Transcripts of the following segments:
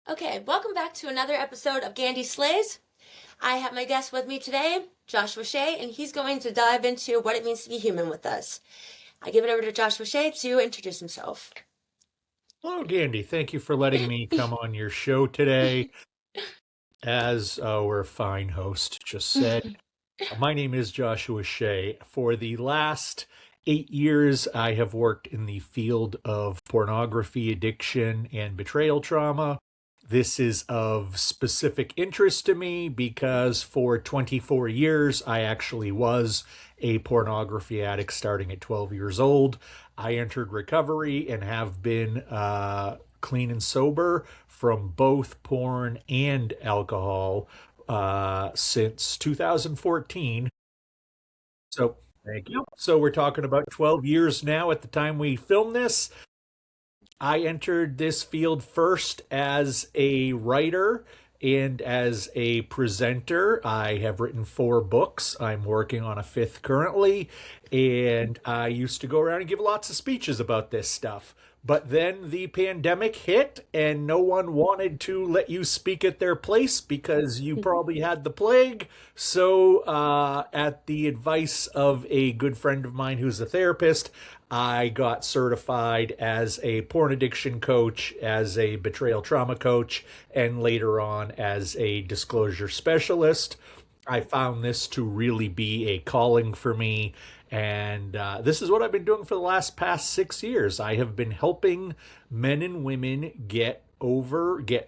Okay, welcome back to another episode of Gandy Slays. I have my guest with me today, Joshua Shea, and he's going to dive into what it means to be human with us. I give it over to Joshua Shea to introduce himself. Hello, Gandy. Thank you for letting me come on your show today. As our fine host just said, my name is Joshua Shea. For the last 8 years, I have worked in the field of pornography addiction and betrayal trauma. This is of specific interest to me because for 24 years, I actually was a pornography addict starting at 12 years old. I entered recovery and have been clean and sober from both porn and alcohol since 2014. So, thank you. So, we're talking about 12 years now at the time we film this. I entered this field first as a writer and as a presenter. I have written 4 books. I'm working on a fifth currently. And I used to go around and give lots of speeches about this stuff. But then the pandemic hit, and no one wanted to let you speak at their place because you probably had the plague. So, at the advice of a good friend of mine who's a therapist, I got certified as a porn addiction coach, as a betrayal trauma coach, and later on as a disclosure specialist. I found this to really be a calling for me. And this is what I've been doing for the past 6 years. I have been helping men and women get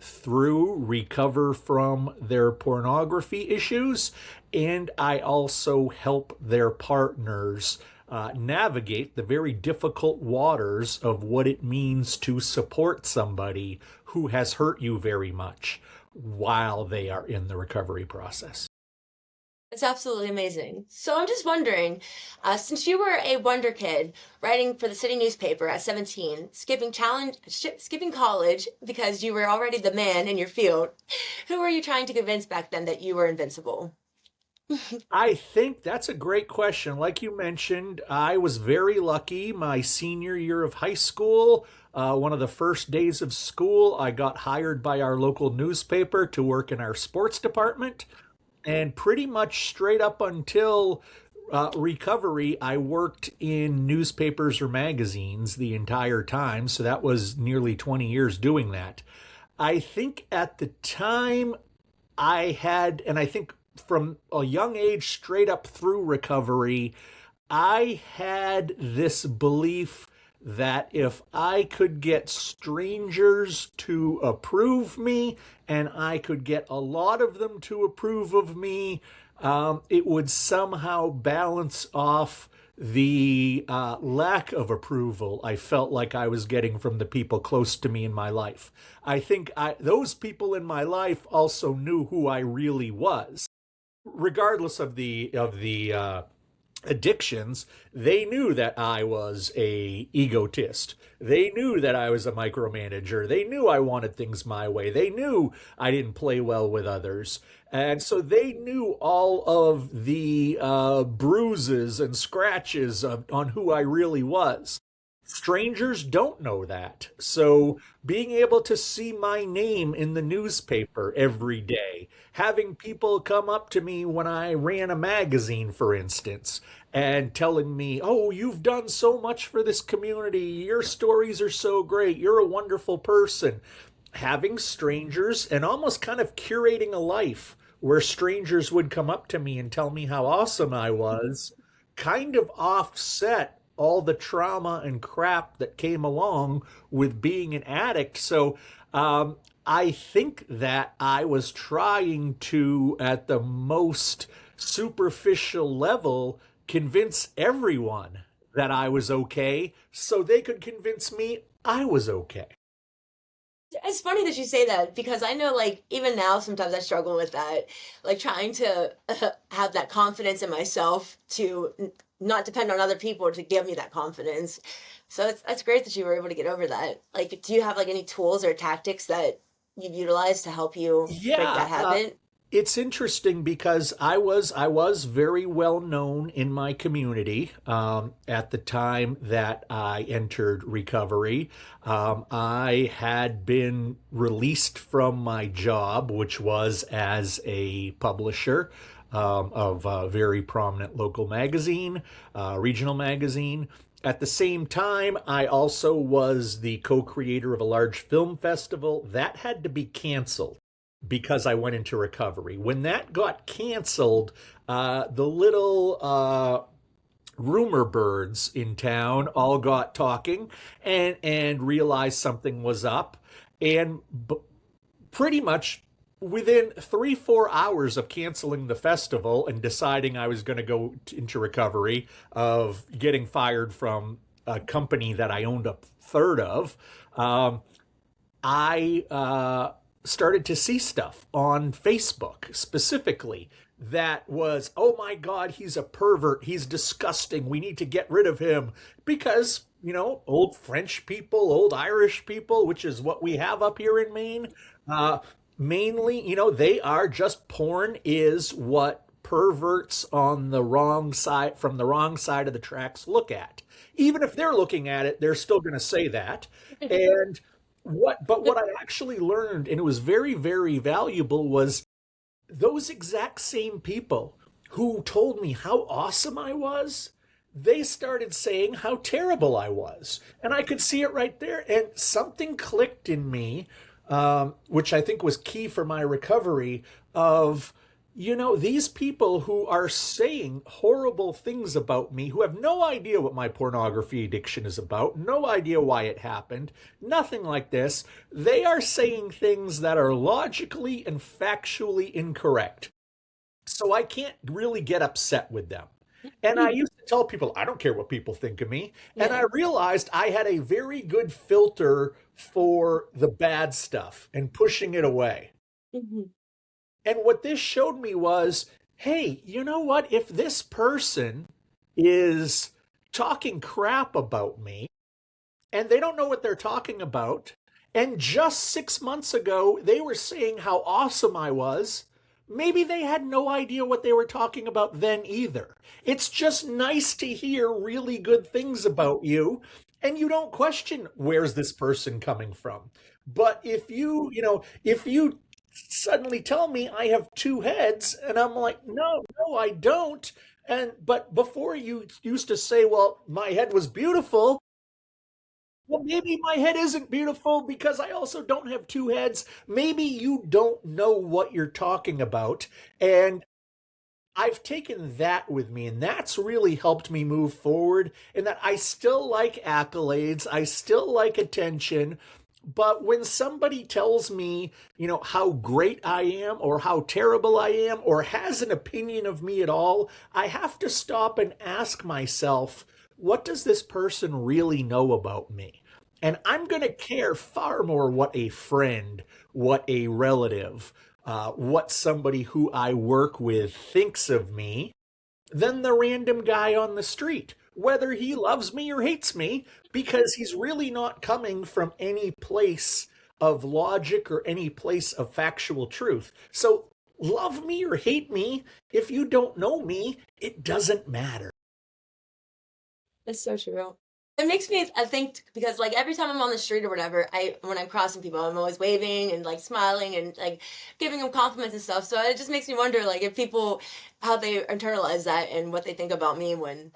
through, recover from their pornography issues. And I also help their partners navigate the very difficult waters of what it means to support somebody who has hurt you very much while they are in the recovery process. It's absolutely amazing. So I'm just wondering, since you were a wonder kid writing for the city newspaper at 17, skipping college because you were already the man in your field, who were you trying to convince back then that you were invincible? I think that's a great question. Like you mentioned, I was very lucky. My senior year of high school, one of the first days of school, I got hired by our local newspaper to work in our sports department. And pretty much straight up until recovery, I worked in newspapers or magazines the entire time. So that was nearly 20 years doing that. I think at the time and I think from a young age straight up through recovery, I had this belief that if I could get strangers to approve me and I could get a lot of them to approve of me, it would somehow balance off the lack of approval I felt like I was getting from the people close to me in my life. I think those people in my life also knew who I really was, regardless of the addictions. They knew that I was a egotist. They knew that I was a micromanager. They knew I wanted things my way. They knew I didn't play well with others. And so they knew all of the bruises and scratches on who I really was. Strangers don't know that. So being able to see my name in the newspaper every day, having people come up to me when I ran a magazine, for instance, and telling me, "Oh, you've done so much for this community. Your stories are so great. You're a wonderful person." Having strangers and almost kind of curating a life where strangers would come up to me and tell me how awesome I was kind of offset all the trauma and crap that came along with being an addict. So I think that I was trying to, at the most superficial level, convince everyone that I was okay so they could convince me I was okay. It's funny that you say that because I know, like, even now, sometimes I struggle with that, like trying to have that confidence in myself to not depend on other people to give me that confidence. So that's great that you were able to get over that. Like, do you have like any tools or tactics that you've utilized to help you break Yeah, that habit? It's interesting because I was very well known in my community at the time that I entered recovery. I had been released from my job, which was as a publisher of a very prominent local magazine, regional magazine. At the same time, I also was the co-creator of a large film festival that had to be canceled because I went into recovery. When that got canceled, the little rumor birds in town all got talking and realized something was up, and pretty much within 3 4 hours of canceling the festival and deciding I was going to go into recovery, of getting fired from a company that I owned a third of, I started to see stuff on Facebook specifically that was, oh my God, he's a pervert. He's disgusting. We need to get rid of him because, old French people, old Irish people, which is what we have up here in Maine, uh, mainly, they are just porn is what perverts on the wrong side, from the wrong side of the tracks, look at. Even if they're looking at it, they're still going to say that. And what I actually learned, and it was very, very valuable, was those exact same people who told me how awesome I was, they started saying how terrible I was. And I could see it right there. And something clicked in me, which I think was key for my recovery, of, these people who are saying horrible things about me, who have no idea what my pornography addiction is about, no idea why it happened, nothing like this. They are saying things that are logically and factually incorrect. So I can't really get upset with them. And I used to tell people, I don't care what people think of me. And Yeah. I realized I had a very good filter for the bad stuff and pushing it away. Mhm. And what this showed me was, hey, you know what? If this person is talking crap about me and they don't know what they're talking about, and just 6 months ago they were saying how awesome I was, maybe they had no idea what they were talking about then either. It's just nice to hear really good things about you, and you don't question where's this person coming from. But if you suddenly tell me I have two heads, and I'm like, no, no, I don't. And but before, you used to say, well, my head was beautiful. Well, maybe my head isn't beautiful because I also don't have two heads. Maybe you don't know what you're talking about. And I've taken that with me, and that's really helped me move forward. In that I still like accolades, I still like attention. But when somebody tells me, how great I am or how terrible I am or has an opinion of me at all, I have to stop and ask myself, what does this person really know about me? And I'm going to care far more what a friend, what a relative, what somebody who I work with thinks of me than the random guy on the street, whether he loves me or hates me, because he's really not coming from any place of logic or any place of factual truth. So, love me or hate me, if you don't know me, it doesn't matter. That's so true. It makes me I think because like every time I'm on the street or whatever, I when I'm crossing people, I'm always waving and like smiling and like giving them compliments and stuff. So it just makes me wonder like if people how they internalize that and what they think about me when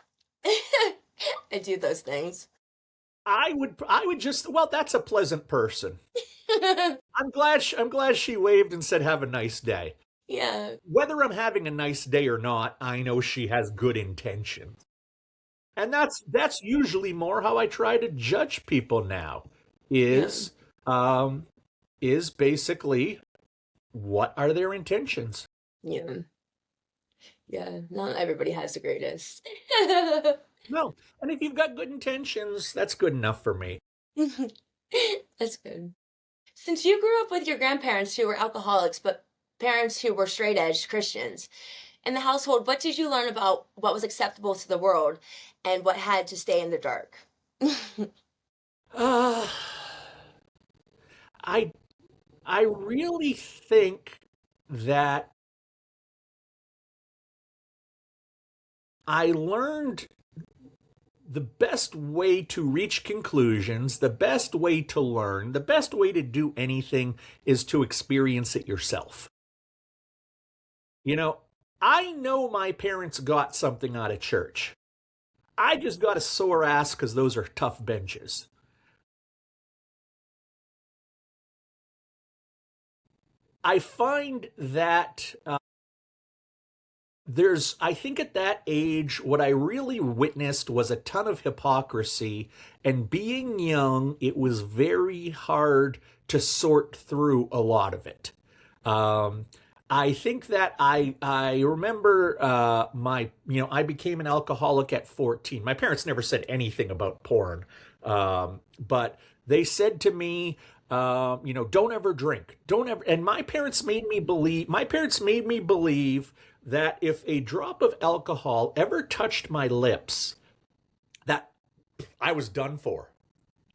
I do those things. I would just, well, that's a pleasant person. I'm glad she waved and said have a nice day. Yeah. Whether I'm having a nice day or not, I know she has good intentions. And that's usually more how I try to judge people now, Yeah. is um is basically, what are their intentions? Yeah. Yeah. Not everybody has the greatest. No. And if you've got good intentions, that's good enough for me. That's good. Since you grew up with your grandparents who were alcoholics, but parents who were straight edge Christians, in the household, what did you learn about what was acceptable to the world and what had to stay in the dark? Uh I I really think that I learned the best way to reach conclusions, the best way to learn, the best way to do anything is to experience it yourself. You know, I know my parents got something out of church. I just got a sore ass because those are tough benches. I find that I think at that age, what I really witnessed was a ton of hypocrisy. And being young, it was very hard to sort through a lot of it. Um, I think that I remember I became an alcoholic at 14. My parents never said anything about porn, but they said to me, don't ever drink, don't ever. And my parents made me believe that if a drop of alcohol ever touched my lips, that I was done for.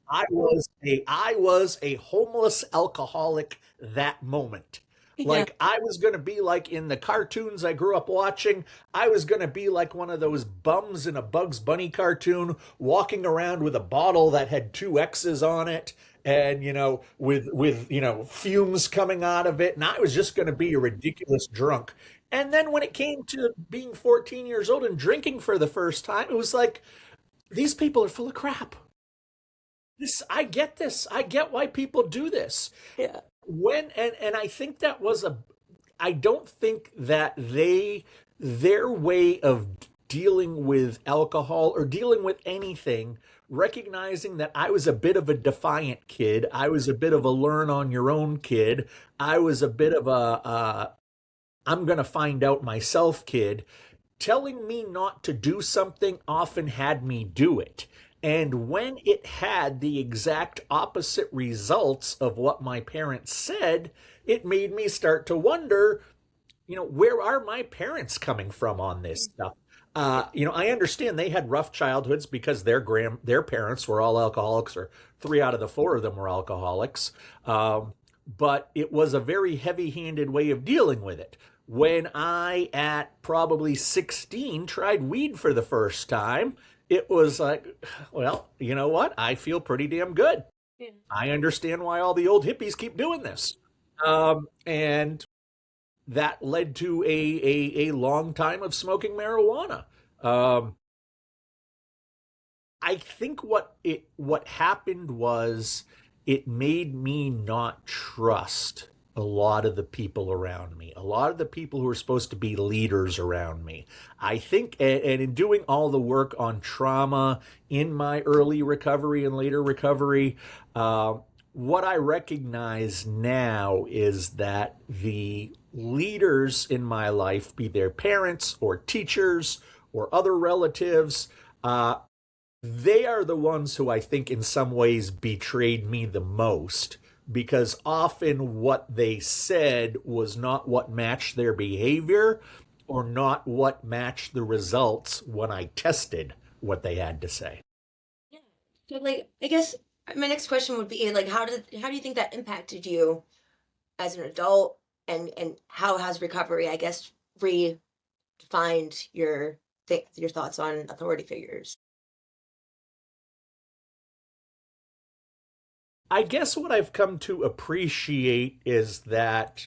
I was a homeless alcoholic that moment. Yeah. Like I was going to be like in the cartoons I grew up watching. I was going to be like one of those bums in a Bugs Bunny cartoon walking around with a bottle that had two X's on it and with fumes coming out of it, and I was just going to be a ridiculous drunk. And then when it came to being 14 years old and drinking for the first time, it was like these people are full of crap. I get this. I get why people do this. Yeah. And I think that was a I don't think that their way of dealing with alcohol or dealing with anything, recognizing that I was a bit of a defiant kid, I was a bit of a learn on your own kid, I was a bit of a I'm going to find out myself kid, telling me not to do something often had me do it. And when it had the exact opposite results of what my parents said, it made me start to wonder, where are my parents coming from on this stuff? I understand they had rough childhoods because their parents were all alcoholics, or three out of the four of them were alcoholics. But it was a very heavy-handed way of dealing with it. When I, at probably 16, tried weed for the first time, it was like, well, you know what? I feel pretty damn good. Yeah. I understand why all the old hippies keep doing this. And that led to a long time of smoking marijuana. Um, I think what happened was it made me not trust a lot of the people around me, a lot of the people who are supposed to be leaders around me. I think, and in doing all the work on trauma in my early recovery and later recovery, what I recognize now is that the leaders in my life, be their parents or teachers or other relatives, they are the ones who I think in some ways betrayed me the most, because often what they said was not what matched their behavior or not what matched the results when I tested what they had to say. Yeah. So like I guess my next question would be like how do you think that impacted you as an adult, and how has recovery, I guess, redefined your thoughts on authority figures? I guess what I've come to appreciate is that,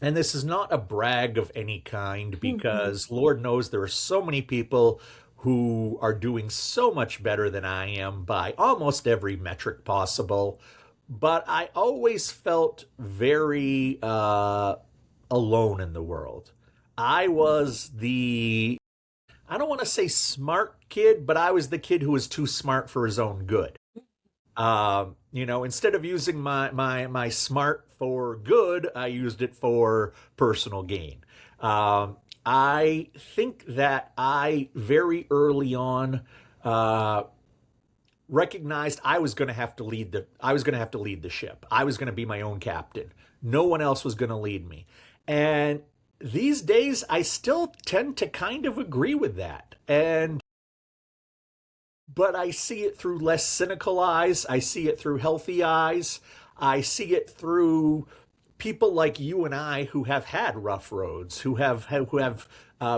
and this is not a brag of any kind, Mhm. because Lord knows there are so many people who are doing so much better than I am by almost every metric possible. But I always felt very alone in the world. I was I don't want to say smart kid, but I was the kid who was too smart for his own good. Instead of using my smart for good, I used it for personal gain. I think that I very early on uh, recognized I was going to have to lead the ship. I was going to be my own captain. No one else was going to lead me. And these days, I still tend to kind of agree with that. But I see it through less cynical eyes. I see it through healthy eyes. I see it through people like you and I who have had rough roads, who have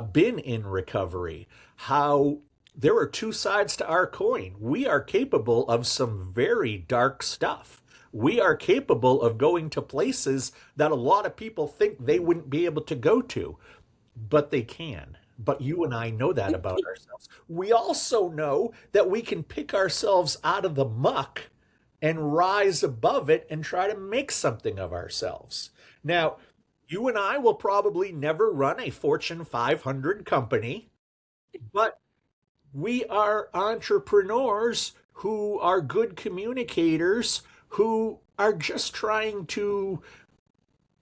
been in recovery, how there are two sides to our coin. We are capable of some very dark stuff. We are capable of going to places that a lot of people think they wouldn't be able to go to, but they can. But you and I know that about ourselves. We also know that we can pick ourselves out of the muck and rise above it and try to make something of ourselves. Now, you and I will probably never run a Fortune 500 company, but we are entrepreneurs who are good communicators who are just trying to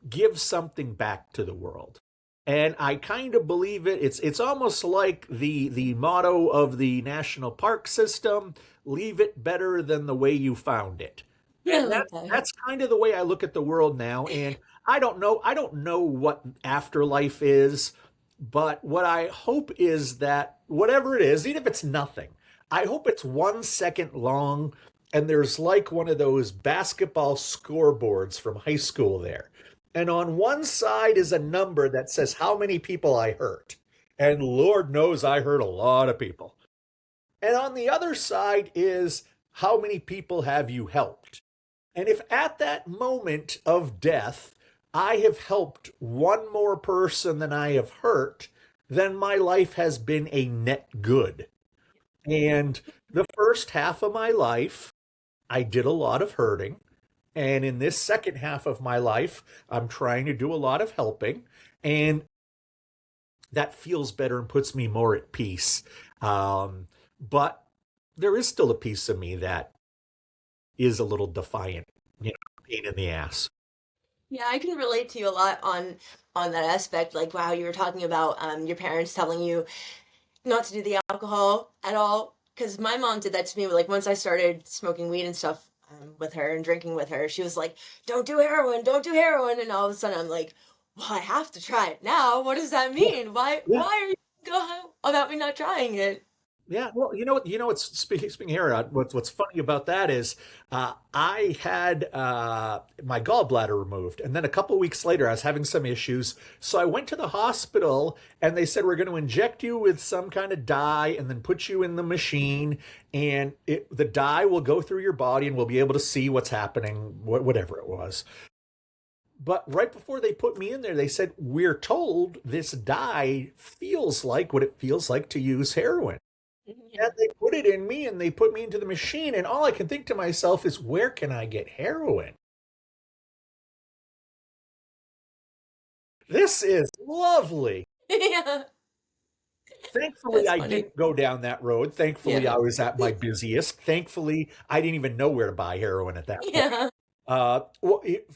give something back to the world. And I kind of believe it. It's almost like the motto of the national park system, leave it better than the way you found it. I And like that. that's kind of the way I look at the world now. And I don't know what afterlife is, but what I hope is that whatever it is, even if it's nothing, I hope it's 1 second long and there's like one of those basketball scoreboards from high school there. And on one side is a number that says how many people I hurt. And Lord knows I hurt a lot of people. And on the other side is how many people have you helped? And if at that moment of death, I have helped one more person than I have hurt, then my life has been a net good. And the first half of my life, I did a lot of hurting. And in this second half of my life, I'm trying to do a lot of helping. And that feels better and puts me more at peace. But there is still a piece of me that is a little defiant, pain in the ass. Yeah, I can relate to you a lot on that aspect. Like, wow, you were talking about your parents telling you not to do the alcohol at all. Because my mom did that to me. Like, once I started smoking weed and stuff with her and drinking with her, she was like, "Don't do heroin, don't do heroin." And all of a sudden, I'm like, "Well, I have to try it now. What does that Yeah, mean? Why? yeah. Why are you going about me not trying it?" Yeah, well, what's speaking here. What's funny about that is, I had my gallbladder removed, and then a couple weeks later, I was having some issues. So I went to the hospital, and they said we're going to inject you with some kind of dye, and then put you in the machine, and the dye will go through your body, and we'll be able to see what's happening, whatever it was. But right before they put me in there, they said we're told this dye feels like what it feels like to use heroin. Yeah. And they put it in me and they put me into the machine. And all I can think to myself is, where can I get heroin? This is lovely. Yeah, Thankfully, that's I funny. didn't go down that road. Thankfully, Yeah, I was at my busiest. Thankfully, I didn't even know where to buy heroin at that point. yeah.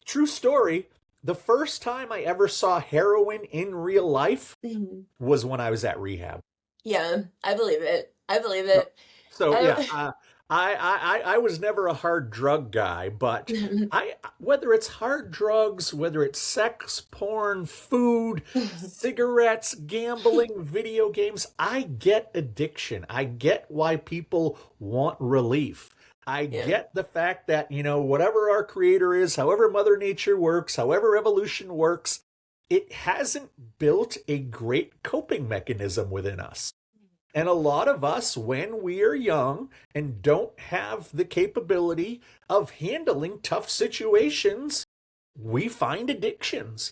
True story. The first time I ever saw heroin in real life Mhm. was when I was at rehab. Yeah, I believe it. I believe So, it. so yeah, I I was never a hard drug guy, but don't. whether it's hard drugs, whether it's sex, porn, food, cigarettes, gambling, video games, I get addiction. I get why people want relief. I Yeah. get the fact that, whatever our creator is, however Mother Nature works, however evolution works, it hasn't built a great coping mechanism within us. And a lot of us, when we are young and don't have the capability of handling tough situations, we find addictions.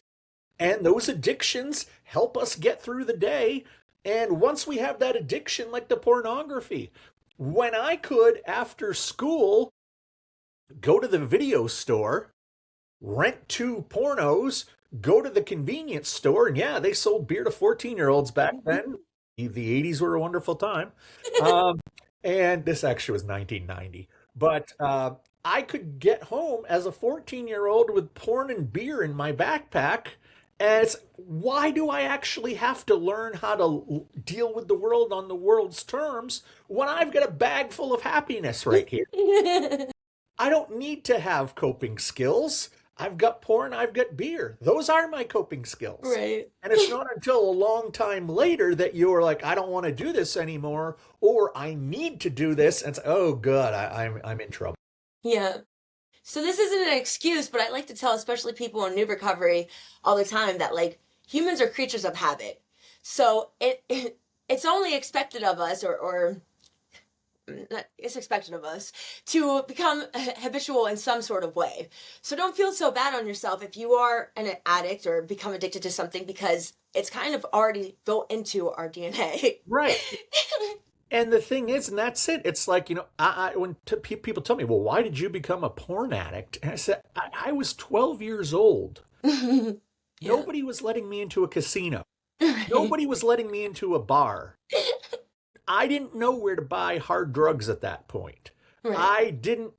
And those addictions help us get through the day. And once we have that addiction, like the pornography, when I could, after school, go to the video store, rent two pornos, go to the convenience store, and yeah, they sold beer to 14-year-olds back then. The 80s were a wonderful time. Um, and this actually was 1990. But I could get home as a 14-year-old with porn and beer in my backpack. And it's, why do I actually have to learn how to deal with the world on the world's terms when I've got a bag full of happiness right here? I don't need to have coping skills. I've got porn, I've got beer. Those are my coping skills. Right. And it's not until a long time later that you're like, I don't want to do this anymore, or I need to do this. And it's, oh, good, I'm in trouble. Yeah. So this isn't an excuse, but I like to tell especially people in new recovery all the time that like humans are creatures of habit. So it's only expected of us, or it's expected of us to become habitual in some sort of way. So don't feel so bad on yourself if you are an addict or become addicted to something, because it's kind of already built into our DNA. Right. And the thing is, and that's it. It's like, when people tell me, well, why did you become a porn addict? And I said, I was 12 years old. Yeah. Nobody was letting me into a casino. Right. Nobody was letting me into a bar. I didn't know where to buy hard drugs at that point. Right. I didn't,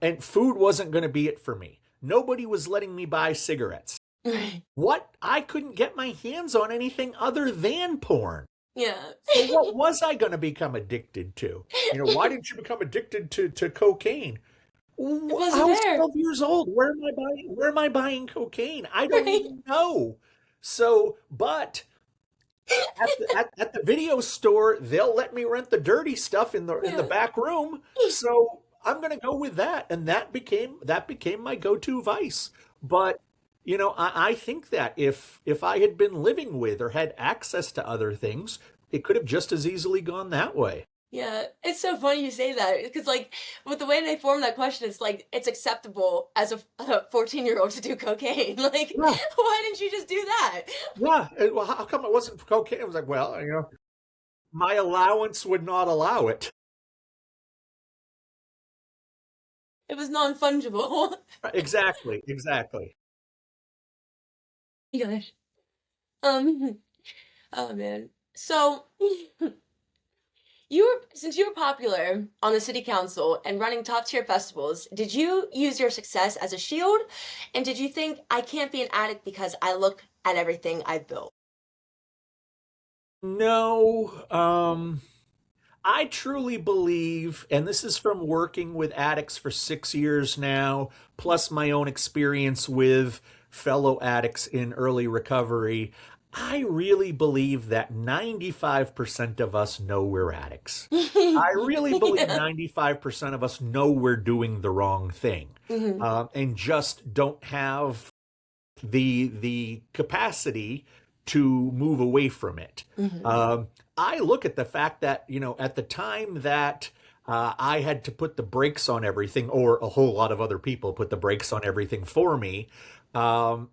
and food wasn't going to be it for me. Nobody was letting me buy cigarettes. Right. What? I couldn't get my hands on anything other than porn. Yeah. So what was I going to become addicted to? Why didn't you become addicted to cocaine? It I wasn't was there. 12 years old. Where am I buying cocaine? I don't Right. even know. So, but at the video store, they'll let me rent the dirty stuff in the Yeah. back room. So I'm gonna go with that, and that became my go-to vice. But I think that if I had been living with or had access to other things, it could have just as easily gone that way. Yeah, it's so funny you say that, because like with the way they form that question, it's like it's acceptable as a 14-year-old to do cocaine. Like, Yeah, why didn't you just do that? yeah. Well, how come it wasn't cocaine? I was like, well, my allowance would not allow it. It was non-fungible. Exactly, exactly. Gosh. Um. Oh man. So since you were popular on the city council and running top tier festivals, did you use your success as a shield? And did you think I can't be an addict because I look at everything I've built? No, I truly believe, and this is from working with addicts for 6 years now, plus my own experience with fellow addicts in early recovery. I really believe that 95% of us know we're addicts. I really believe Yeah. 95% of us know we're doing the wrong thing, Hmm. and just don't have the capacity to move away from it. Hmm. Um, I look at the fact that at the time that I had to put the brakes on everything, or a whole lot of other people put the brakes on everything for me. Um,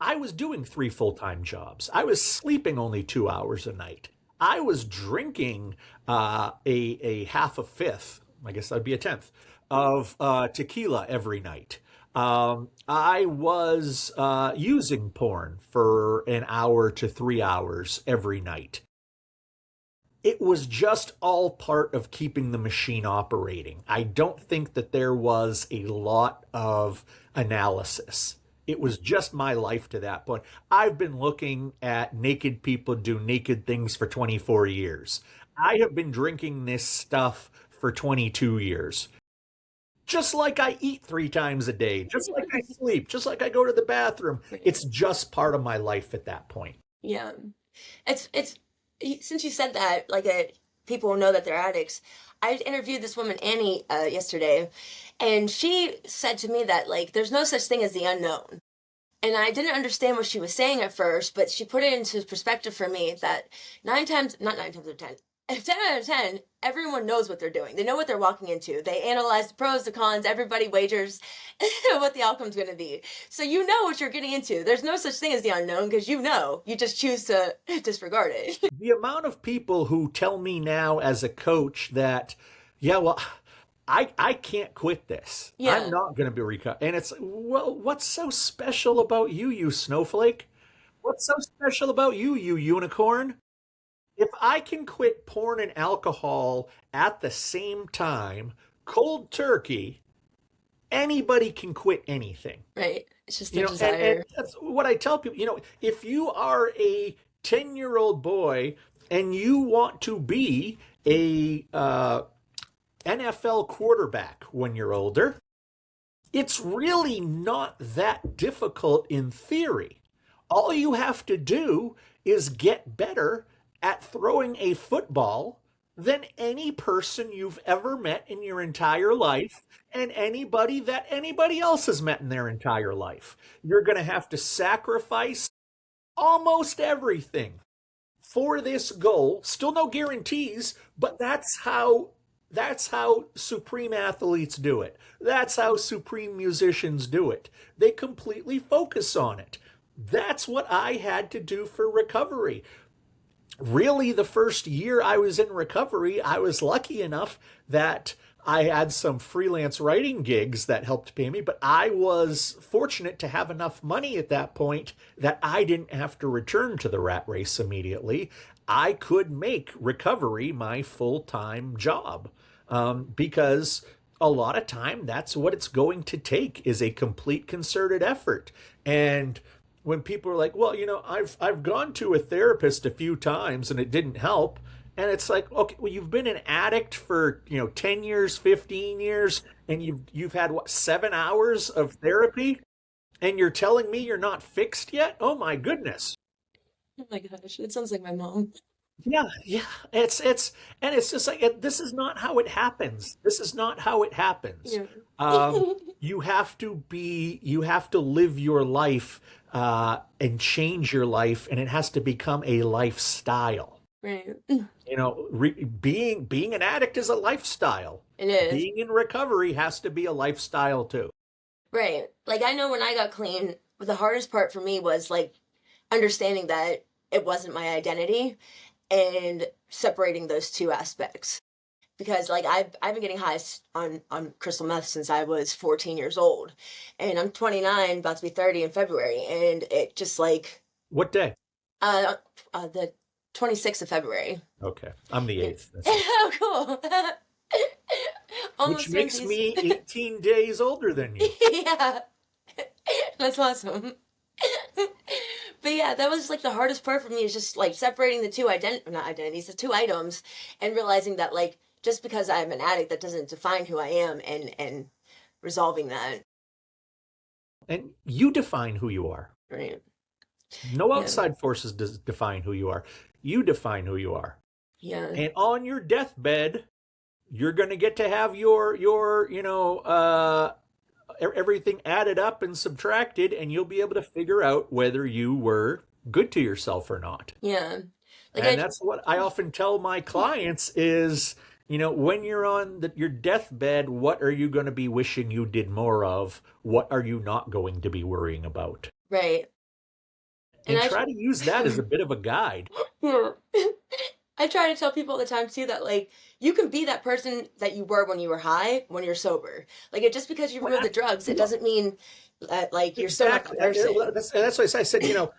I was doing three full-time jobs. I was sleeping only 2 hours a night. I was drinking a half a fifth, I guess that'd be a tenth, of tequila every night. I was using porn for an hour to 3 hours every night. It was just all part of keeping the machine operating. I don't think that there was a lot of analysis. It was just my life to that point. I've been looking at naked people do naked things for 24 years. I have been drinking this stuff for 22 years. Just like I eat 3 times a day, just like I sleep, just like I go to the bathroom. It's just part of my life at that point. Yeah. It's since you said that, like people know that they're addicts. I interviewed this woman Annie yesterday, and she said to me that like there's no such thing as the unknown. And I didn't understand what she was saying at first, but she put it into perspective for me that not 9 times out of 10, 10 out of 10, everyone knows what they're doing. They know what they're walking into. They analyze the pros, the cons, everybody wagers what the outcome's going to be. So you know what you're getting into. There's no such thing as the unknown because you know. You just choose to disregard it. The amount of people who tell me now as a coach that, yeah, well, I can't quit this. I'm Yeah, not going to be recovered. And it's, well, what's so special about you, you snowflake? What's so special about you, you unicorn? If I can quit porn and alcohol at the same time, cold turkey, anybody can quit anything. right. It's just You a know, and desire. that's what I tell people. If you are a 10-year-old boy and you want to be a NFL quarterback when you're older, it's really not that difficult in theory. All you have to do is get better at throwing a football than any person you've ever met in your entire life and anybody that anybody else has met in their entire life. You're going to have to sacrifice almost everything for this goal. Still no guarantees, but that's how supreme athletes do it. That's how supreme musicians do it. They completely focus on it. That's what I had to do for recovery. Really, the first year I was in recovery, I was lucky enough that I had some freelance writing gigs that helped pay me, but I was fortunate to have enough money at that point that I didn't have to return to the rat race immediately. I could make recovery my full time job because a lot of time that's what it's going to take is a complete concerted effort. And when people are like, well, I've gone to a therapist a few times and it didn't help. And it's like, okay, well, you've been an addict for, 10 years, 15 years, and you've had what, 7 hours of therapy, and you're telling me you're not fixed yet? Oh my goodness. Oh my gosh, it sounds like my mom. Yeah, yeah. It's just like this is not how it happens. This is not how it happens. Yeah. You have to live your life and change your life, and it has to become a lifestyle. Right. Being an addict is a lifestyle. It is. Being in recovery has to be a lifestyle too. Right. Like I know when I got clean, the hardest part for me was like understanding that it wasn't my identity and separating those two aspects. Because like I've been getting high on crystal meth since I was 14 years old. And I'm 29, about to be 30 in February, and it just like What day? uh the 26th of February. Okay, I'm the Yeah. eighth. Oh, cool. Which Almost makes 20s. me 18 days older than you. Yeah. That's awesome. But yeah, that was like the hardest part for me is just like separating the two not identities, the two items, and realizing that like just because I'm an addict, that doesn't define who I am, and resolving that. And you define who you are. Right. No Yeah. outside forces define who you are. You define who you are. Yeah. And on your deathbed, you're going to get to have your everything added up and subtracted, and you'll be able to figure out whether you were good to yourself or not. Yeah. Like And that's what I often tell my clients is, when you're on your deathbed, what are you going to be wishing you did more of? What are you not going to be worrying about? right. And And try to use that as a bit of a guide. yeah. I try to tell people all the time too that like you can be that person that you were when you were high when you're sober. Like just because you remove the drugs, it doesn't mean that like you're still not the Exactly. person. That's what I said.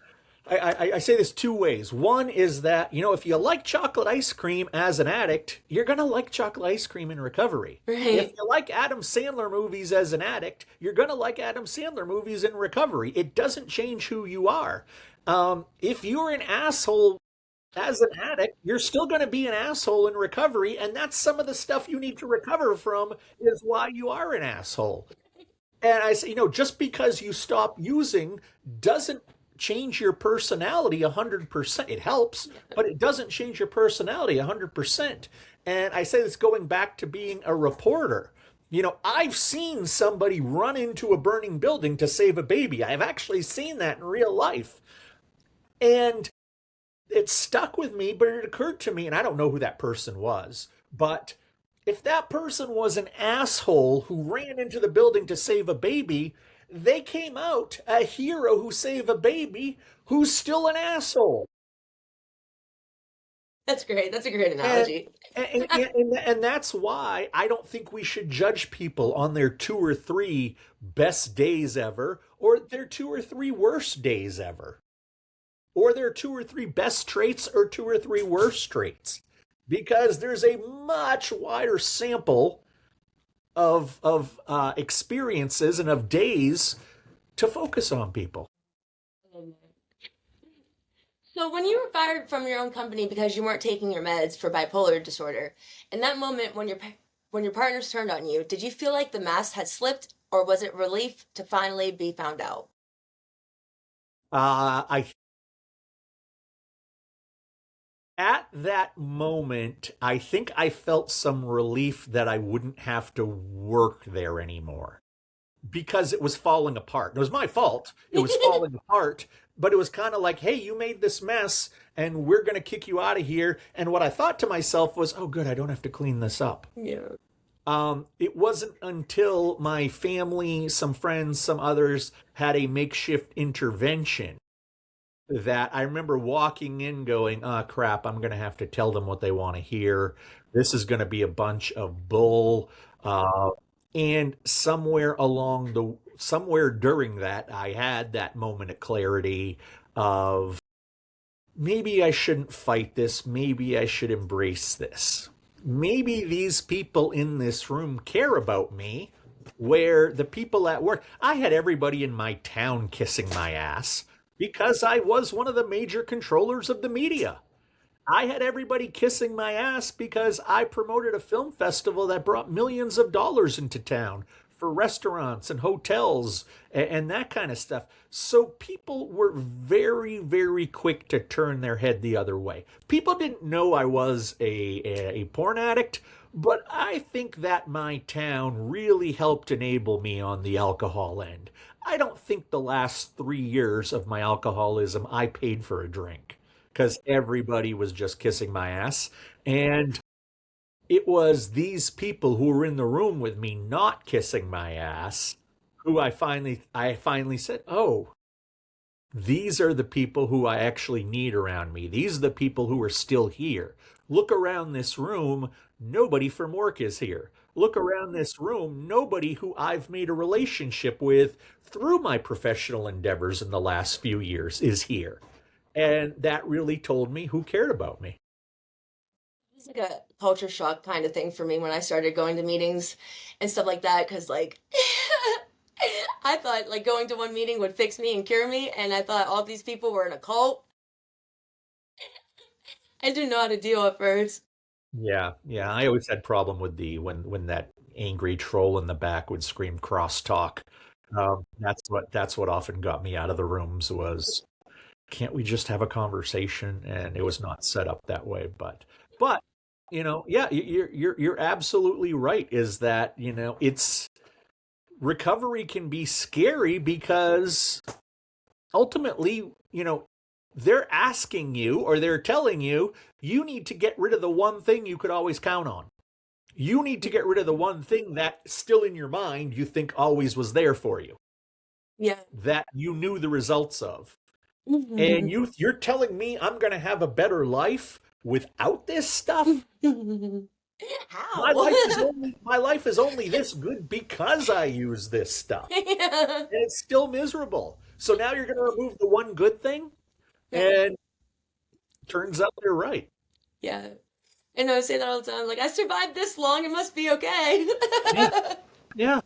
I say this two ways. One is that, if you like chocolate ice cream as an addict, you're going to like chocolate ice cream in recovery. If Right. you like Adam Sandler movies as an addict, you're going to like Adam Sandler movies in recovery. It doesn't change who you are. If you're an asshole as an addict, you're still going to be an asshole in recovery. And that's some of the stuff you need to recover from is why you are an asshole. And I say, just because you stop using doesn't change your personality 100%. It helps, but it doesn't change your personality 100%. And I say this going back to being a reporter. I've seen somebody run into a burning building to save a baby. I've actually seen that in real life. And it stuck with me, but it occurred to me, and I don't know who that person was, but if that person was an asshole who ran into the building to save a baby, they came out a hero who saved a baby who's still an asshole. That's great. That's a great And, analogy. and that's why I don't think we should judge people on their 2 or 3 best days ever, or their 2 or 3 worst days ever, or their 2 or 3 best traits or 2 or 3 worst traits, because there's a much wider sample of experiences and of days to focus on people. So when you were fired from your own company because you weren't taking your meds for bipolar disorder, in that moment when your partners turned on you, did you feel like the mask had slipped, or was it relief to finally be found out? I At that moment, I think I felt some relief that I wouldn't have to work there anymore. because it was falling apart. It was my fault. It was falling apart, but it was kind of like, hey, you made this mess and we're going to kick you out of here. And what I thought to myself was, oh, good, I don't have to clean this up. Yeah. It wasn't until my family, some friends, some others had a makeshift intervention that I remember walking in going, oh, crap, I'm going to have to tell them what they want to hear. This is going to be a bunch of bull. Uh, and somewhere during that, I had that moment of clarity of maybe I shouldn't fight this. Maybe I should embrace this. Maybe these people in this room care about me, where the people at work, I had everybody in my town kissing my ass because I was one of the major controllers of the media. I had everybody kissing my ass because I promoted a film festival that brought millions of dollars into town for restaurants and hotels and that kind of stuff. So people were very, very quick to turn their head the other way. People didn't know I was a porn addict, but I think that my town really helped enable me on the alcohol end. I don't think the last 3 years of my alcoholism I paid for a drink because everybody was just kissing my ass. And it was these people who were in the room with me not kissing my ass who I finally said, "Oh, these are the people who I actually need around me. These are the people who are still here. Look around this room, nobody from work is here. Look around this room, nobody who I've made a relationship with through my professional endeavors in the last few years is here." And that really told me who cared about me. It's like a culture shock kind of thing for me when I started going to meetings and stuff like that. Cause like, I thought like going to one meeting would fix me and cure me. And I thought all these people were in a cult. I didn't know how to deal at first. Yeah, yeah. I always had problem with the when that angry troll in the back would scream crosstalk. That's what often got me out of the rooms was can't we just have a conversation? And it was not set up that way. But yeah, you're absolutely right. Is that it's recovery can be scary because ultimately they're asking you or they're telling you you need to get rid of the one thing you could always count on. You need to get rid of the one thing that still in your mind you think always was there for you, Yeah. that you knew the results of. And you're telling me I'm going to have a better life without this stuff? My How? life is only my life is only this good because I use this stuff. Yeah. And it's still miserable. So now you're going to remove the one good thing? And turns out they're right. Yeah. And I say that all the time. Like, I survived this long, it must be okay. Yeah. Yeah.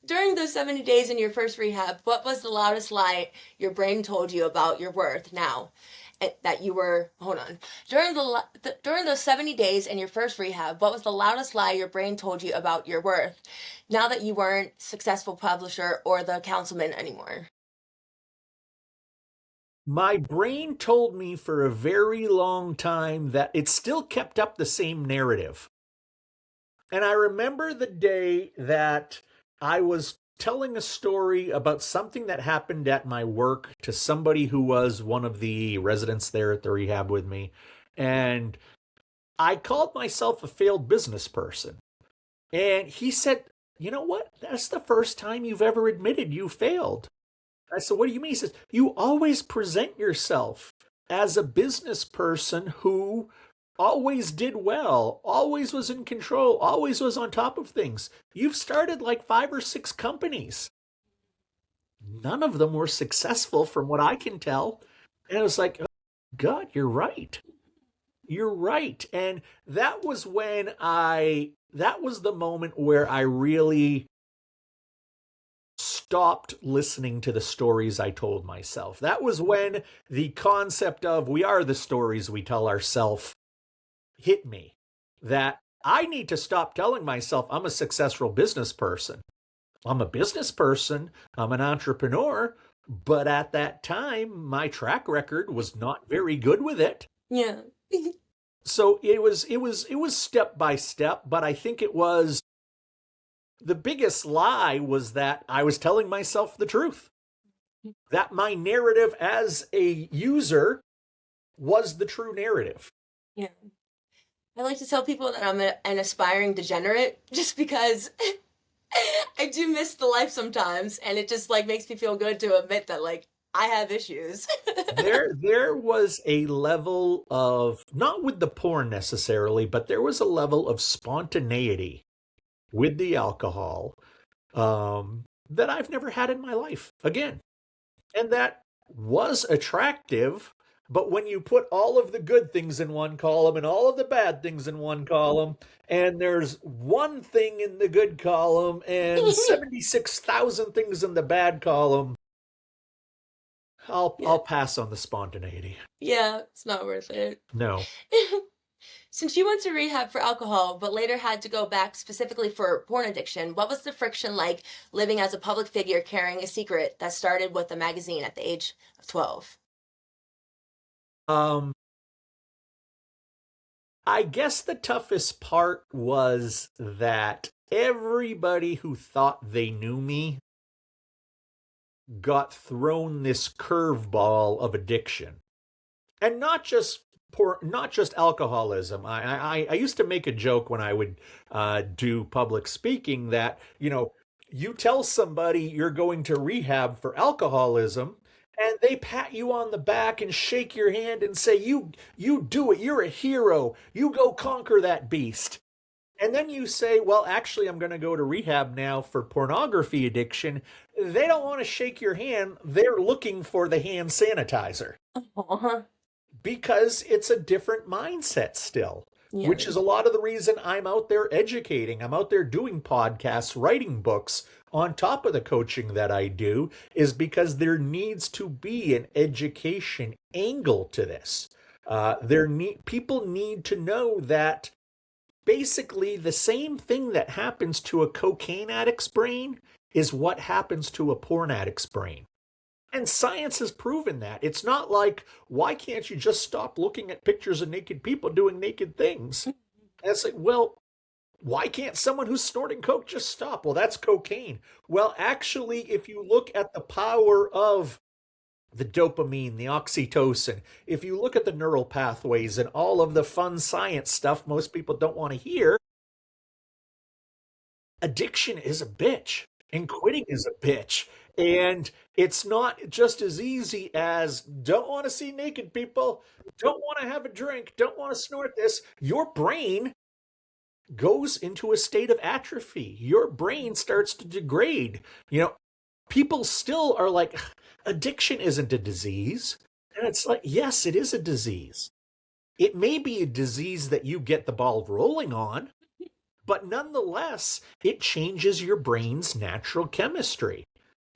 During those 70 days in your first rehab, what was the loudest lie your brain told you about your worth now? That you were, hold on. During those 70 days in your first rehab, what was the loudest lie your brain told you about your worth now that you weren't successful publisher or the councilman anymore? My brain told me for a very long time that it still kept up the same narrative. And I remember the day that I was telling a story about something that happened at my work to somebody who was one of the residents there at the rehab with me. And I called myself a failed business person. And he said, "You know what? That's the first time you've ever admitted you failed." I said, "What do you mean?" He says, "You always present yourself as a business person who always did well, always was in control, always was on top of things. You've started like 5 or 6 companies. None of them were successful from what I can tell." And I was like, oh, God, you're right. You're right. And that was the moment where I really stopped listening to the stories I told myself. That was when the concept of we are the stories we tell ourselves hit me. That I need to stop telling myself I'm a successful business person. I'm a business person, I'm an entrepreneur, but at that time, my track record was not very good with it. Yeah. So it was step by step, but I think it was The biggest lie was that I was telling myself the truth, that my narrative as a user was the true narrative. Yeah. I like to tell people that I'm an aspiring degenerate just because I do miss the life sometimes, and it just like makes me feel good to admit that like I have issues. There was a level of, not with the porn necessarily, but there was a level of spontaneity with the alcohol that I've never had in my life again. And that was attractive. But when you put all of the good things in one column and all of the bad things in one column, and there's one thing in the good column and 76,000 things in the bad column, Yeah. I'll pass on the spontaneity. Yeah, it's not worth it. No. Since you went to rehab for alcohol, but later had to go back specifically for porn addiction, what was the friction like living as a public figure carrying a secret that started with a magazine at the age of 12? Um, I guess the toughest part was that everybody who thought they knew me got thrown this curveball of addiction. And not just alcoholism. I used to make a joke when I would do public speaking that, you tell somebody you're going to rehab for alcoholism, and they pat you on the back and shake your hand and say, you do it, you're a hero, you go conquer that beast. And then you say, well, actually, I'm going to go to rehab now for pornography addiction. They don't want to shake your hand. They're looking for the hand sanitizer Aw. because it's a different mindset still, Yeah. which is a lot of the reason I'm out there educating. I'm out there doing podcasts, writing books on top of the coaching that I do, is because there needs to be an education angle to this. People need to know that basically the same thing that happens to a cocaine addict's brain is what happens to a porn addict's brain. And science has proven that. It's not like, why can't you just stop looking at pictures of naked people doing naked things? And it's like, well, why can't someone who's snorting coke just stop? Well, that's cocaine. Well, actually, if you look at the power of the dopamine, the oxytocin, if you look at the neural pathways and all of the fun science stuff most people don't want to hear, addiction is a bitch and quitting is a bitch. And it's not just as easy as don't want to see naked people, don't want to have a drink, don't want to snort this. Your brain goes into a state of atrophy. Your brain starts to degrade. People still are like, addiction isn't a disease. And it's like, yes, it is a disease. It may be a disease that you get the ball rolling on, but nonetheless, it changes your brain's natural chemistry.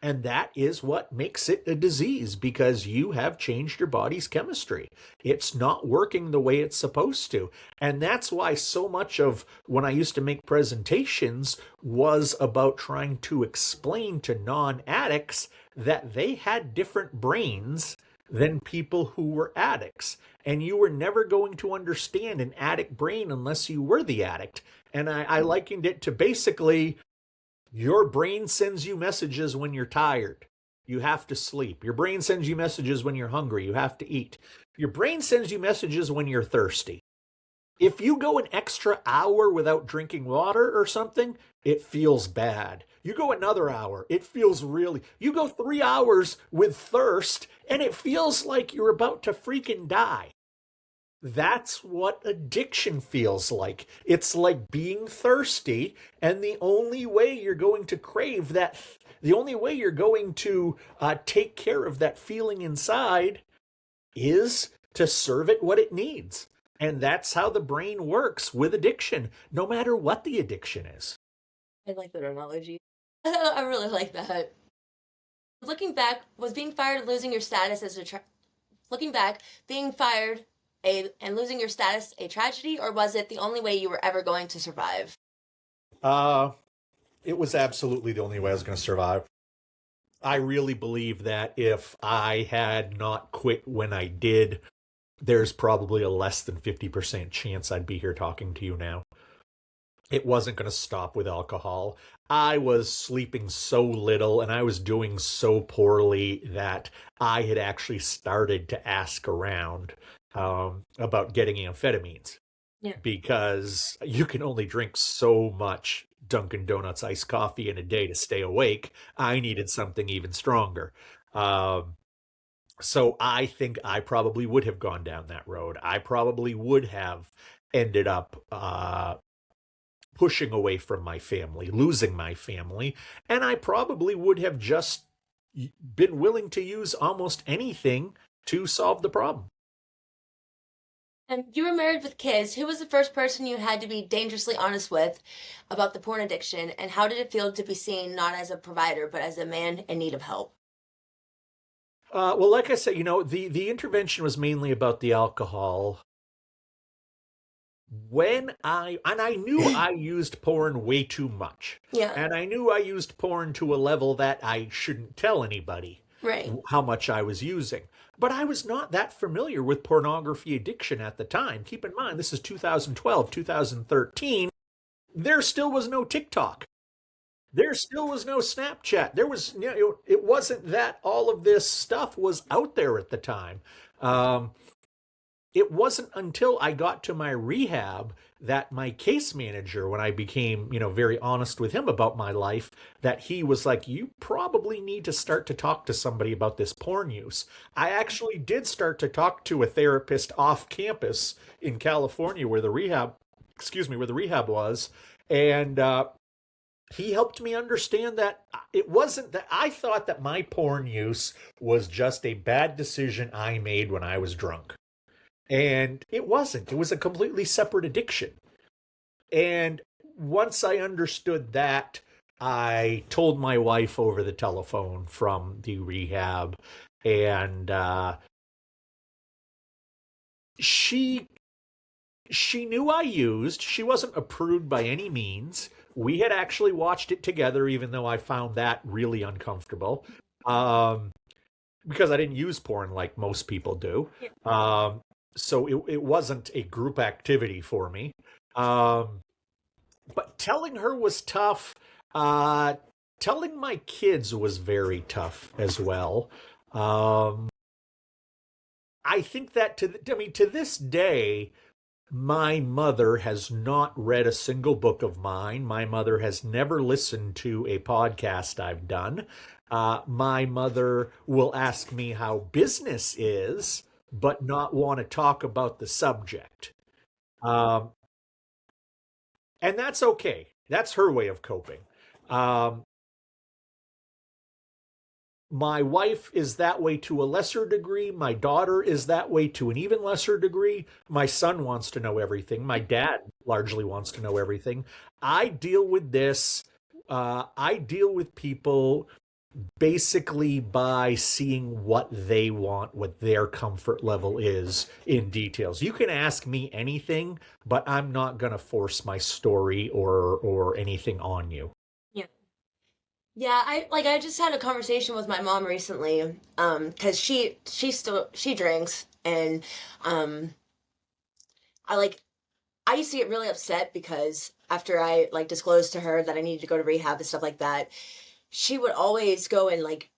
And that is what makes it a disease, because you have changed your body's chemistry. It's not working the way it's supposed to. And that's why so much of when I used to make presentations was about trying to explain to non-addicts that they had different brains than people who were addicts. And you were never going to understand an addict brain unless you were the addict. And I likened it to basically, your brain sends you messages when you're tired. You have to sleep. Your brain sends you messages when you're hungry. You have to eat. Your brain sends you messages when you're thirsty. If you go an extra hour without drinking water or something, it feels bad. You go another hour, it feels really. You go 3 hours with thirst, and it feels like you're about to freaking die. That's what addiction feels like. It's like being thirsty, and the only way you're going to crave that, the only way you're going to take care of that feeling inside is to serve it what it needs. And that's how the brain works with addiction, no matter what the addiction is. I like that analogy. I really like that. Looking back, was being fired and losing your status as looking back, being fired and losing your status a tragedy, or was it the only way you were ever going to survive? Uh, it was absolutely the only way I was going to survive. I really believe that if I had not quit when I did, there's probably a less than 50% chance I'd be here talking to you now. it wasn't going to stop with alcohol. I was sleeping so little and I was doing so poorly that I had actually started to ask around about getting amphetamines Yeah. because you can only drink so much Dunkin' Donuts iced coffee in a day to stay awake. I needed something even stronger. Um, so I think I probably would have gone down that road. I probably would have ended up pushing away from my family, losing my family, and I probably would have just been willing to use almost anything to solve the problem. And you were married with kids. Who was the first person you had to be dangerously honest with about the porn addiction? And how did it feel to be seen not as a provider, but as a man in need of help? Well, like I said, the intervention was mainly about the alcohol. I knew I used porn way too much, Yeah, and I knew I used porn to a level that I shouldn't tell anybody right. how much I was using. But I was not that familiar with pornography addiction at the time. Keep in mind, this is 2012, 2013. There still was no TikTok. There still was no Snapchat. It wasn't that all of this stuff was out there at the time. Um, it wasn't until I got to my rehab that my case manager, when I became, very honest with him about my life, that he was like, you probably need to start to talk to somebody about this porn use. I actually did start to talk to a therapist off campus in California where the rehab was. And he helped me understand that it wasn't that I thought that my porn use was just a bad decision I made when I was drunk. And it wasn't. It was a completely separate addiction. And once I understood that, I told my wife over the telephone from the rehab, and she she knew I used. She wasn't a prude by any means. We had actually watched it together, even though I found that really uncomfortable. Um, because I didn't use porn like most people do. Yeah. So it wasn't a group activity for me. Um, but telling her was tough. Uh, Telling my kids was very tough as well. Um, I think that to this day, my mother has not read a single book of mine. My mother has never listened to a podcast I've done. My mother will ask me how business is, but not want to talk about the subject. Um, and that's okay. That's her way of coping. Um, my wife is that way to a lesser degree. My daughter is that way to an even lesser degree. My son wants to know everything. My dad largely wants to know everything. I deal with this. I deal with people basically by seeing what they want, what their comfort level is in details. You can ask me anything, but I'm not going to force my story or anything on you. Yeah. Yeah, I just had a conversation with my mom recently, because she drinks, and um I like I used to get really upset because after I like disclosed to her that I needed to go to rehab and stuff like that, she would always go and like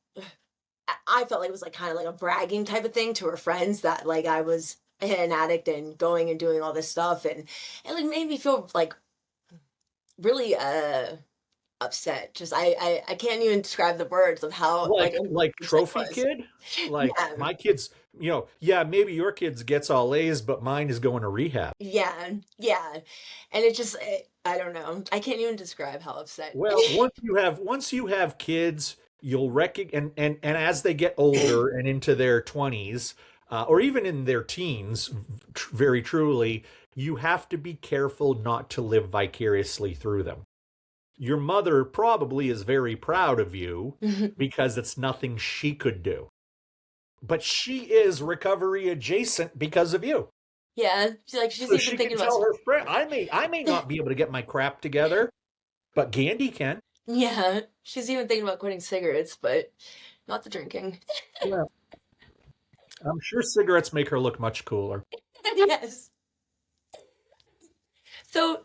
I felt like it was like kind of like a bragging type of thing to her friends that like I was an addict and going and doing all this stuff, and it like made me feel like really upset. Just I can't even describe the words of how like Like upset trophy I was. kid, like Yeah, my kids, yeah, maybe your kids gets all A's, but mine is going to rehab. yeah, yeah, and I don't know. I can't even describe how upset. Well, once you have kids, you'll recognize, and as they get older and into their 20s, or even in their teens, very truly, you have to be careful not to live vicariously through them. Your mother probably is very proud of you because it's nothing she could do, but she is recovery adjacent because of you. Yeah, she's So even she can thinking about. tell her friend, I may not be able to get my crap together, but Gandhi can. Yeah, she's even thinking about quitting cigarettes, but not the drinking. Yeah. I'm sure cigarettes make her look much cooler. Yes. So,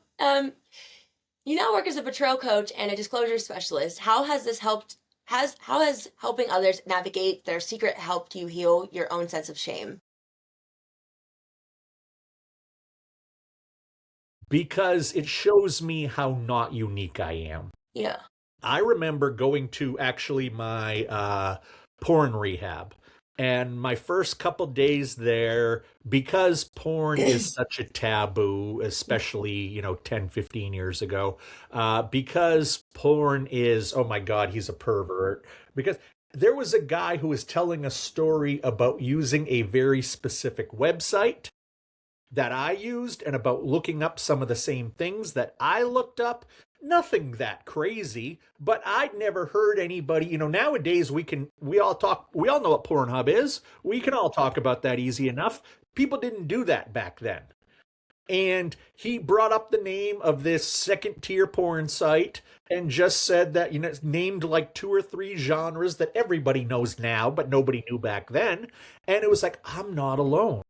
You now work as a betrayal coach and a disclosure specialist. How has this helped? How has helping others navigate their secret helped you heal your own sense of shame? because it shows me how not unique I am. Yeah. I remember going to actually my porn rehab. And my first couple days there, because porn is such a taboo, especially, 10, 15 years ago, because porn is, oh my God, he's a pervert. Because there was a guy who was telling a story about using a very specific website that I used and about looking up some of the same things that I looked up. Nothing that crazy, but I'd never heard anybody, nowadays we all know what Pornhub is. We can all talk about that easy enough. People didn't do that back then. And he brought up the name of this second tier porn site and just said that, it's named like two or three genres that everybody knows now, but nobody knew back then. And it was like, I'm not alone.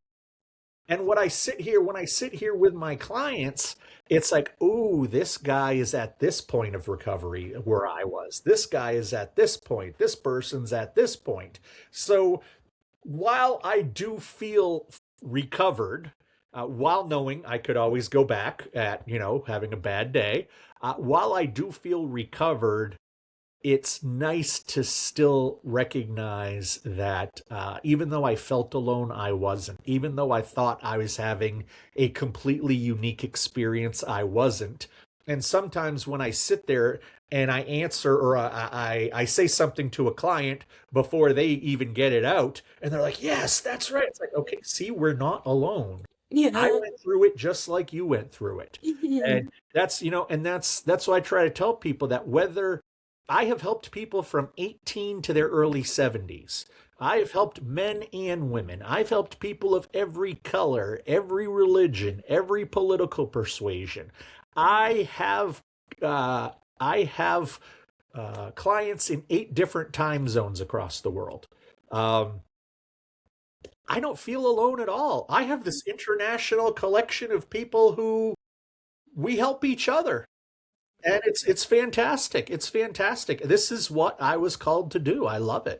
And when I sit here with my clients, it's like, oh, this guy is at this point of recovery where I was. This guy is at this point. This person's at this point. So while I do feel recovered, while knowing I could always go back at, having a bad day, while I do feel recovered, it's nice to still recognize that even though I felt alone, I wasn't. Even though I thought I was having a completely unique experience, I wasn't. And sometimes when I sit there and I answer or I say something to a client before they even get it out, and they're like, yes, that's right. It's like, okay, see, we're not alone. I Yeah. went through it just like you went through it. And that's why I try to tell people that whether I have helped people from 18 to their early 70s. I've helped men and women. I've helped people of every color, every religion, every political persuasion. I have uh, I have clients in 8 different time zones across the world. Um, I don't feel alone at all. I have this international collection of people who we help each other. And it's fantastic. It's fantastic. This is what I was called to do. I love it.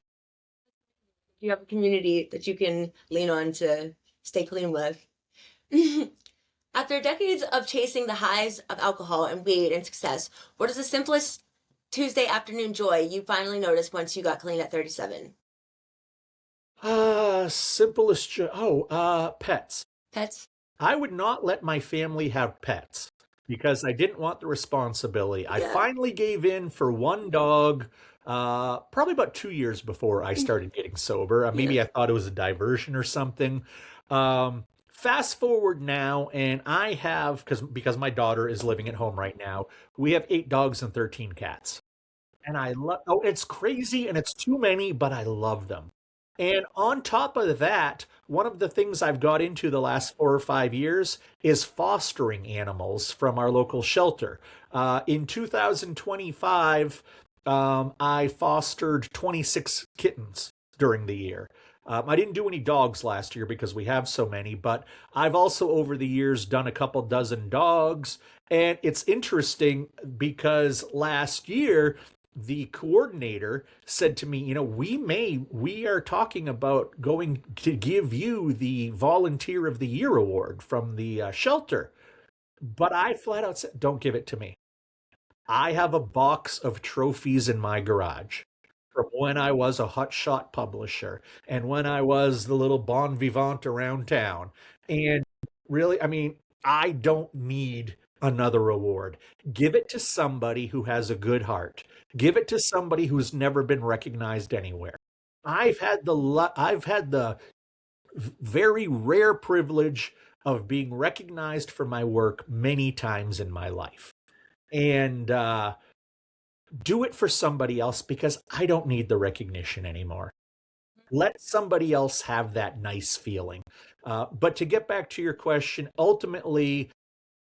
You have a community that you can lean on to stay clean with. After decades of chasing the highs of alcohol and weed and success, what is the simplest Tuesday afternoon joy you finally noticed once you got clean at 37? Simplest. Pets. Pets? I would not let my family have pets because I didn't want the responsibility. I Yeah. finally gave in for one dog, probably about 2 years before I started getting sober. Yeah. Maybe I thought it was a diversion or something. Fast forward now, and I have because my daughter is living at home right now. We have 8 dogs and 13 cats. And I love, oh, it's crazy and it's too many, but I love them. And on top of that, one of the things I've got into the last 4 or 5 years is fostering animals from our local shelter. In 2025, I fostered 26 kittens during the year. I didn't do any dogs last year because we have so many, but I've also over the years done a couple dozen dogs. And it's interesting because last year, the coordinator said to me, we are talking about going to give you the Volunteer of the Year award from the shelter. But I flat out said, don't give it to me. I have a box of trophies in my garage from when I was a hotshot publisher and when I was the little bon vivant around town. And really, I mean, I don't need another award. Give it to somebody who has a good heart. Give it to somebody who's never been recognized anywhere. I've had the very rare privilege of being recognized for my work many times in my life. And do it for somebody else because I don't need the recognition anymore. Let somebody else have that nice feeling. But to get back to your question, ultimately,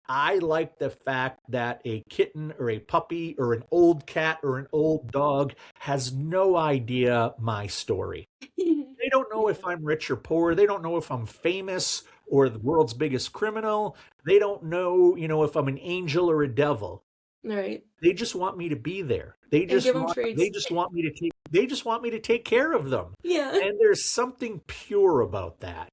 I like the fact that a kitten or a puppy or an old cat or an old dog has no idea my story. They don't know if I'm rich or poor. They don't know if I'm famous or the world's biggest criminal. They don't know, if I'm an angel or a devil. Right. They just want me to be there. And give them treats. They just want me to take care of them. Yeah. And there's something pure about that,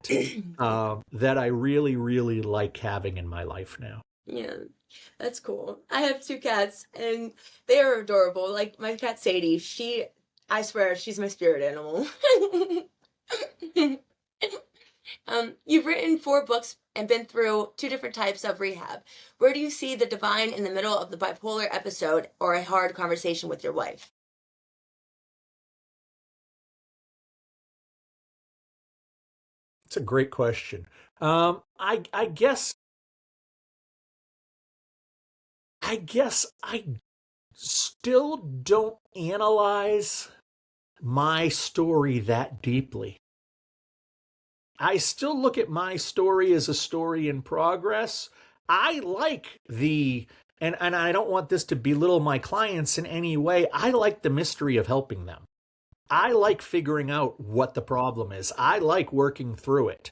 that I really, really like having in my life now. Yeah, that's cool. I have two cats and they are adorable. Like my cat Sadie, I swear, she's my spirit animal. You've written four books and been through two different types of rehab. Where do you see the divine in the middle of the bipolar episode or a hard conversation with your wife? It's a great question. I guess I still don't analyze my story that deeply. I still look at my story as a story in progress. I like and I don't want this to belittle my clients in any way. I like the mystery of helping them. I like figuring out what the problem is. I like working through it.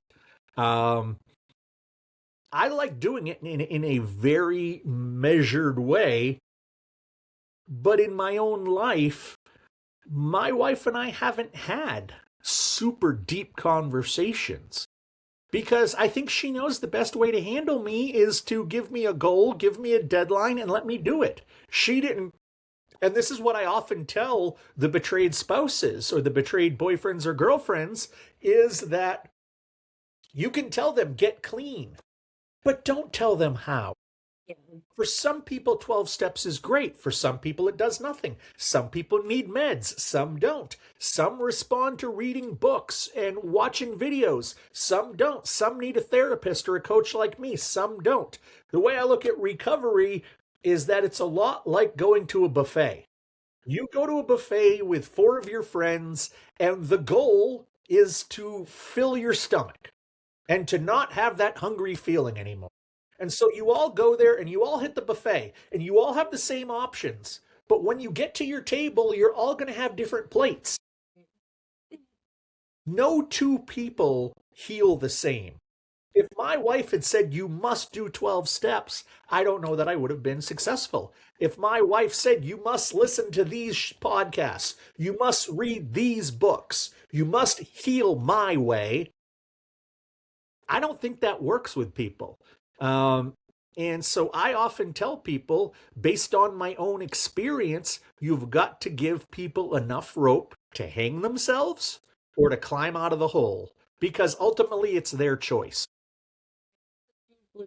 Um, I like doing it in a very measured way, but in my own life, my wife and I haven't had super deep conversations because I think she knows the best way to handle me is to give me a goal, give me a deadline, and let me do it. She didn't. And this is what I often tell the betrayed spouses or the betrayed boyfriends or girlfriends is that you can tell them get clean, but don't tell them how. Yeah. For some people, 12 steps is great. For some people, it does nothing. Some people need meds. Some don't. Some respond to reading books and watching videos. Some don't. Some need a therapist or a coach like me. Some don't. The way I look at recovery is that it's a lot like going to a buffet. You go to a buffet with four of your friends, and the goal is to fill your stomach and to not have that hungry feeling anymore. And so you all go there and you all hit the buffet and you all have the same options. But when you get to your table, you're all going to have different plates. No two people heal the same. If my wife had said, you must do 12 steps, I don't know that I would have been successful. If my wife said, you must listen to these podcasts, you must read these books, you must heal my way, I don't think that works with people. Um, and so I often tell people, based on my own experience, you've got to give people enough rope to hang themselves or to climb out of the hole because ultimately it's their choice.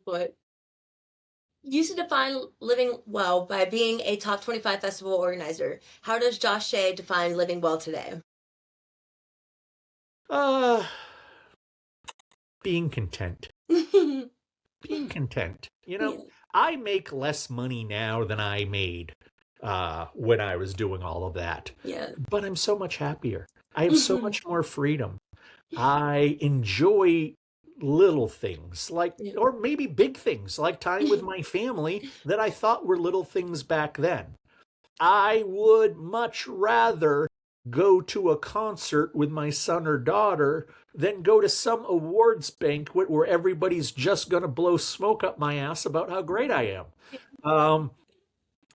But you used to define living well by being a top 25 festival organizer. How does Josh Shea define living well today? Uh, being content. Yeah. Being content. I make less money now than I made when I was doing all of that. Yeah. But I'm so much happier. I have so much more freedom. I enjoy little things like, Yeah. or maybe big things like time with my family that I thought were little things back then. I would much rather go to a concert with my son or daughter than go to some awards banquet where everybody's just going to blow smoke up my ass about how great I am. Um,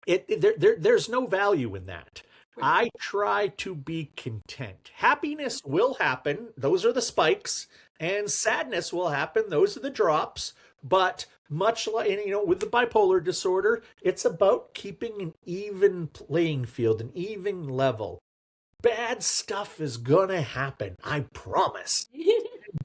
there's no value in that. I try to be content. Happiness will happen. Those are the spikes. And sadness will happen. Those are the drops. But much like, with the bipolar disorder, it's about keeping an even playing field, an even level. Bad stuff is gonna happen. I promise.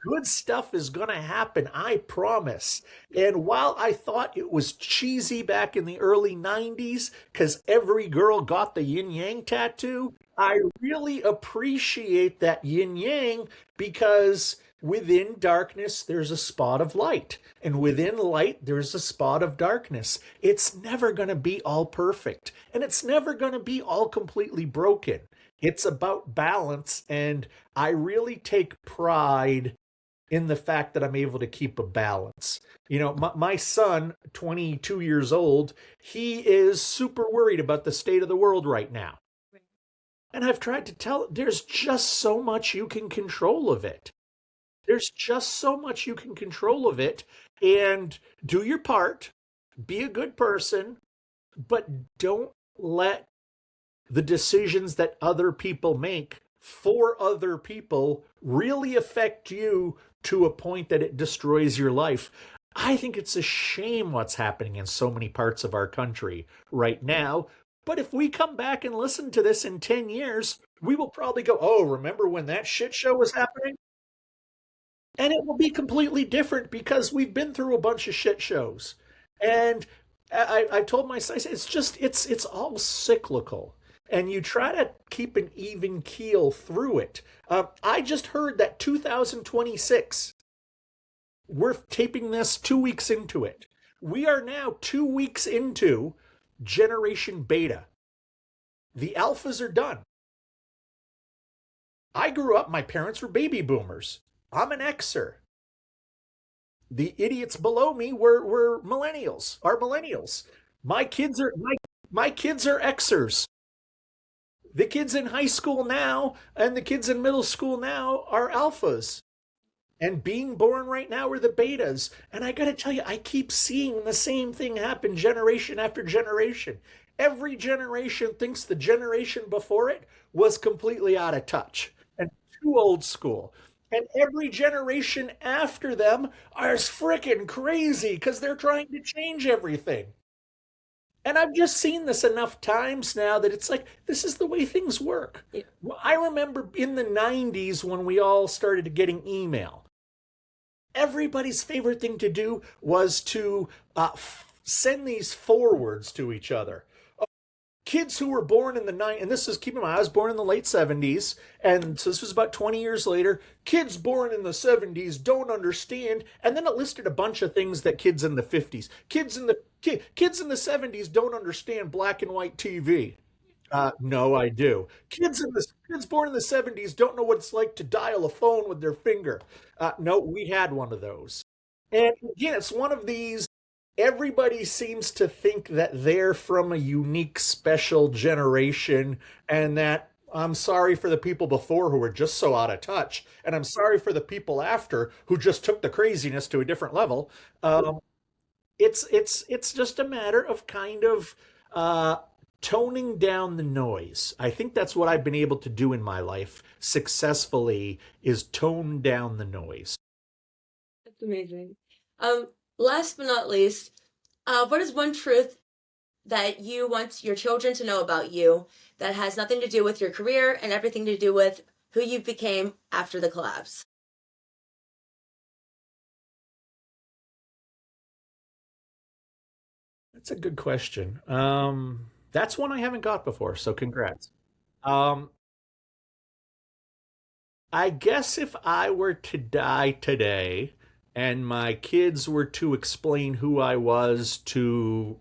Good stuff is going to happen, I promise. And while I thought it was cheesy back in the early 90s because every girl got the yin yang tattoo, I really appreciate that yin yang because within darkness there's a spot of light, and within light there's a spot of darkness. It's never going to be all perfect, and it's never going to be all completely broken. It's about balance, and I really take pride in the fact that I'm able to keep a balance. My son, 22 years old, he is super worried about the state of the world right now. And I've tried to tell him, there's just so much you can control of it. There's just so much you can control of it. And do your part, be a good person, but don't let the decisions that other people make for other people really affect you to a point that it destroys your life. I think it's a shame what's happening in so many parts of our country right now. But if we come back and listen to this in 10 years, we will probably go, oh, remember when that shit show was happening? And it will be completely different because we've been through a bunch of shit shows. And I told my son, it's all cyclical, and you try to keep an even keel through it. I just heard that 2026, we're taping this 2 weeks into it. We are now 2 weeks into generation beta. The alphas are done. I grew up, my parents were baby boomers. I'm an Xer. The idiots below me were millennials, are millennials. My kids are Xers. The kids in high school now and the kids in middle school now are alphas. And being born right now are the betas. And I got to tell you, I keep seeing the same thing happen generation after generation. Every generation thinks the generation before it was completely out of touch and too old school. And every generation after them are freaking crazy because they're trying to change everything. And I've just seen this enough times now that it's like, this is the way things work. Yeah. Well, I remember in the 90s when we all started getting email, everybody's favorite thing to do was to send these forwards to each other. Kids who were born in the and this is, keep in mind, I was born in the late 70s, and so this was about 20 years later. Kids born in the 70s don't understand, and then it listed a bunch of things that kids in the 50s, kids in the 70s don't understand black and white TV. No, I do. Kids born in the 70s don't know what it's like to dial a phone with their finger. No, we had one of those. And again, it's one of these, everybody seems to think that they're from a unique, special generation, and that I'm sorry for the people before who were just so out of touch, and I'm sorry for the people after who just took the craziness to a different level. It's just a matter of kind of uh, toning down the noise. I think that's what I've been able to do in my life successfully, is tone down the noise. That's amazing. Last but not least, what is one truth that you want your children to know about you that has nothing to do with your career and everything to do with who you became after the collapse? That's a good question. That's one I haven't got before, so congrats. Um, I guess if I were to die today and my kids were to explain who I was to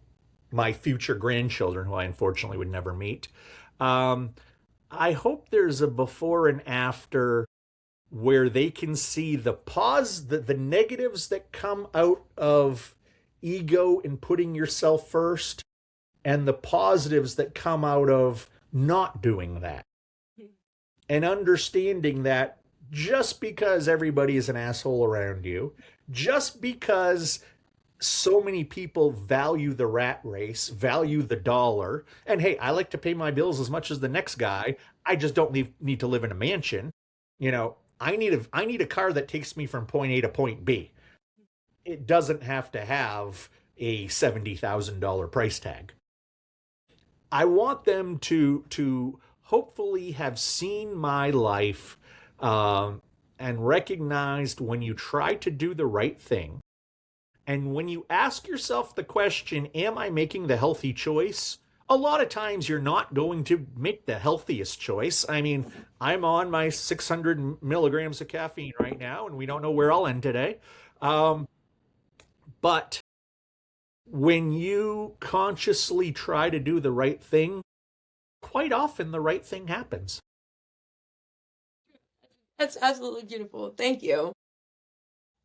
my future grandchildren, who I unfortunately would never meet, um, I hope there's a before and after where they can see the negatives that come out of ego and putting yourself first, and the positives that come out of not doing that, and understanding that just because everybody is an asshole around you, just because so many people value the rat race, value the dollar, and hey, I like to pay my bills as much as the next guy. I just don't need to live in a mansion. I need a car that takes me from point A to point B. It doesn't have to have a $70,000 price tag. I want them to hopefully have seen my life, and recognized when you try to do the right thing, and when you ask yourself the question, am I making the healthy choice? A lot of times you're not going to make the healthiest choice. I mean, I'm on my 600 milligrams of caffeine right now, and we don't know where I'll end today. Um, but when you consciously try to do the right thing, quite often the right thing happens. That's absolutely beautiful. Thank you.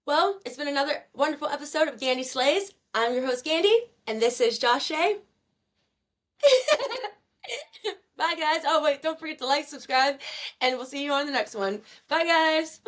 Well, it's been another wonderful episode of Gandy Slays. I'm your host, Gandy, and this is Josh Shea. Bye, guys. Oh, wait, don't forget to like, subscribe, and we'll see you on the next one. Bye, guys.